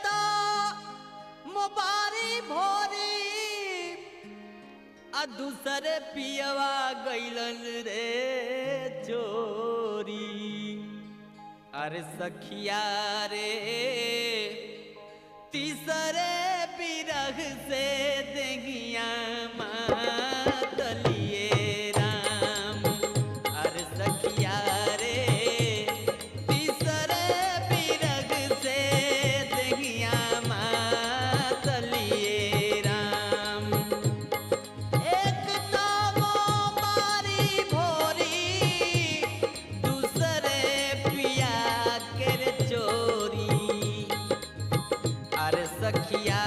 तो मुबारी भोरी आ दूसरे पियवा गइलन रे चोरी। अरे सखिया रे तीसरे बिरह से देगिया मातलिए राम। अरे सखिया रे तीसरे बिरह से देगिया मातलिए राम। एक तो वो मारी भोरी दूसरे पिया के चोरी। अरे सखिया